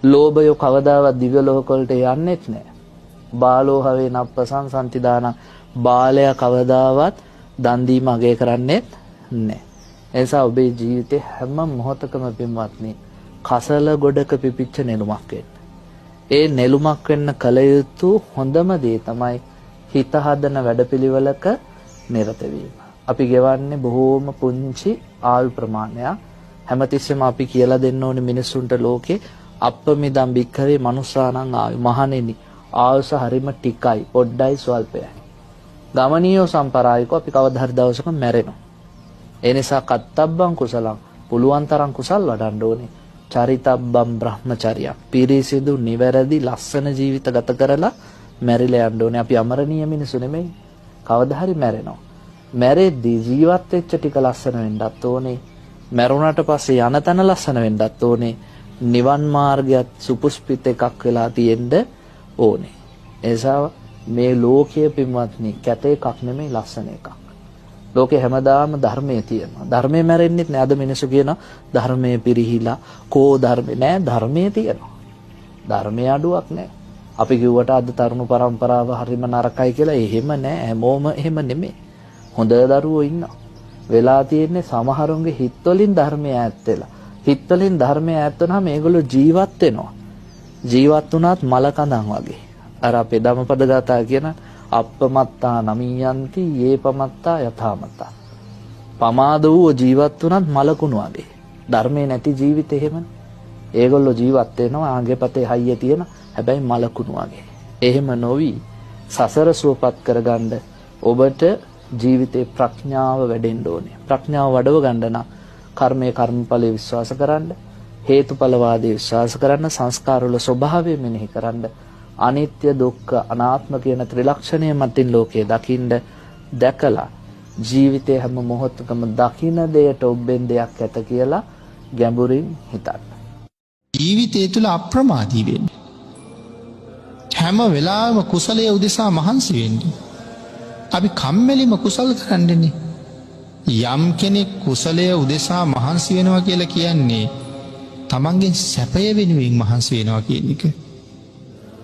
ලෝභය කවදාවත් දිව්‍ය ලෝක වලට යන්නේත් නැහැ. බාලෝ හවේ නප්පසංසන්ති දාන බාලයා කවදාවත් දන් දීම අගය කරන්නේත් නැහැ. ඒ නිසා ඔබේ ජීවිතේ හැම මොහොතකම පින්වත්නි කසල ගොඩක පිපිච්ච නෙළුමක් වෙන්න. ඒ නෙළුමක් වෙන්න කල යුතු හොඳම දේ තමයි හිත හදන වැඩපිළිවෙලක නිරත වීම. අපි ගෙවන්නේ බොහෝම පුංචි ආයු ප්‍රමාණයක්. හැමතිස්සෙම අපි කියලා දෙන්න ඕනේ මිනිසුන්ට ලෝකේ අප්පමිදම් බික්කවේ මනුස්සානං ආයු මහණෙනි ආයුෂ හරිම ටිකයි පොඩ්ඩයි ස්වල්පයයි. ගමනියෝ සම්පරායිකෝ අපි කවදා හරි දවසක මැරෙනවා. ඒ නිසා කත්තබ්බං කුසලං පුළුවන් තරම් කුසල් වඩන්න ඕනේ. චරිතබ්බම් බ්‍රහ්මචර්යය පිරිසිදු නිවැරදි ලස්සන ජීවිත ගත කරලා මැරිලා යන්න ඕනේ. අපි අමරණීය මිනිසු නෙමෙයි. කවදා හරි මැරෙනවා. මැරෙද්දී ජීවත් වෙච්ච ටික ලස්සන වෙන්නත් ඕනේ. මැරුණාට පස්සේ යන තැන ලස්සන වෙන්නත් ඕනේ. නිවන් මාර්ගයත් සුපුස්පිත එකක් වෙලා තියෙන්න ඕනේ. එසා මේ ලෝකයේ පින්වත්නි කැත එකක් නෙමෙයි ලස්සන එකක්. ලෝකේ හැමදාම ධර්මයේ තියෙනවා. ධර්මයේ මැරෙන්නෙත් නෑ. අද මිනිස්සු කියන ධර්මයේ පිරිහිලා කෝ ධර්මේ නෑ ධර්මයේ තියෙනවා. ධර්මයේ අඩුවක් නෑ. අපි කිව්වට අද තරුණ පරම්පරාව හරිම නරකයි කියලා එහෙම නෑ. හැමෝම එහෙම නෙමෙයි. හොඳ දරුවෝ ඉන්නවා. වෙලා තියෙන්නේ සමහරුන්ගේ හිතවලින් ධර්මය ඈත් වෙලා. හිතවලින් ධර්මය ඈත් වුණාම මේගොල්ලෝ ජීවත් වෙනවා. ජීවත් වුණාත් මල කඳන් වගේ. අර අපේ ධම්මපද ගාථා කියන අප්පමත්තා නමියන්ති යේපමත්තා යථාමත්තා. පමාද වූ ජීවත් වුණත් මලකුණු වගේ. ධර්මයේ නැති ජීවිතේ එහෙමනේ. ඒගොල්ලෝ ජීවත් වෙනවා ආගේ පතේ හයිය තියෙන හැබැයි මලකුණු වගේ. එහෙම නොවි සසර සුවපත් කරගන්න ඔබට ජීවිතේ ප්‍රඥාව වැඩෙන්න ඕනේ. ප්‍රඥාව වඩව ගන්න නම් කර්මයේ කර්මඵලයේ විශ්වාස කරන්න, හේතුඵලවාදී විශ්වාස කරන්න, සංස්කාරවල ස්වභාවය මෙනෙහි කරන්න, අනිත්‍ය දුක්ඛ අනාත්ම කියන ත්‍රිලක්ෂණය මතින් ලෝකයේ දකින්න, දැකලා ජීවිතේ හැම මොහොතකම දකින්න දෙයට ඔබෙන් දෙයක් ඇත කියලා ගැඹුරින් හිතන්න. ජීවිතය තුළ අප්‍රමාදී වෙන්න. හැම වෙලාවෙම කුසලයේ උදෙසා මහන්සි වෙන්න. අපි කම්මැලිම කුසල් කරන්නනේ. යම් කෙනෙක් කුසලයේ උදෙසා මහන්සි වෙනවා කියලා කියන්නේ තමන්ගේ සැපය වෙනුවෙන් මහන්සි වෙනවා කියන එක.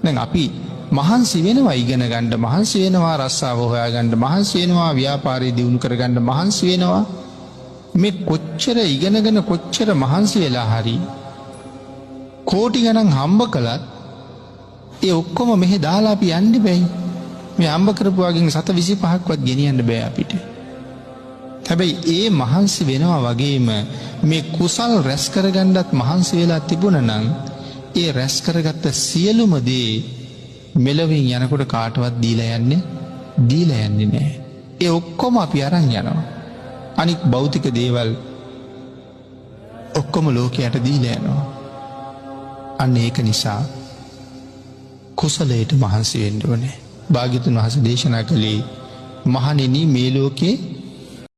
දැන් අපි මහන්සි වෙනවා ඉගෙන ගන්න, මහන්සි වෙනවා රස්සාව හොයාගන්න, මහන්සි වෙනවා ව්‍යාපාරය දියුණු කරගන්න, මහන්සි වෙනවා මේ කොච්චර ඉගෙනගෙන කොච්චර මහන්සි වෙලා හරි කෝටි ගණන් හම්බ කළත් ඒ ඔක්කොම මෙහෙ දාලා අපි යන්න බෑ. මේ හම්බ කරපු වගේ 725ක්වත් ගෙනියන්න බෑ අපිට. හැබැයි ඒ මහන්සි වෙනවා වගේම මේ කුසල් රැස් කරගන්නත් මහන්සි වෙලා තිබුණා නම් ඒ රැස් කරගත්ත සියලුම දේ මෙලොවින් යනකොට කාටවත් දීලා යන්නේ නැහැ. ඒ ඔක්කොම අපි අරන් යනවා. අනික් භෞතික දේවල් ඔක්කොම ලෝකයට දීලා යනවා. අන්න ඒක නිසා කුසලයට මහන්සි වෙන්න ඕනේ. භාග්‍යතුන් වහන්සේ දේශනා කළේ මහණෙනි මේ ලෝකේ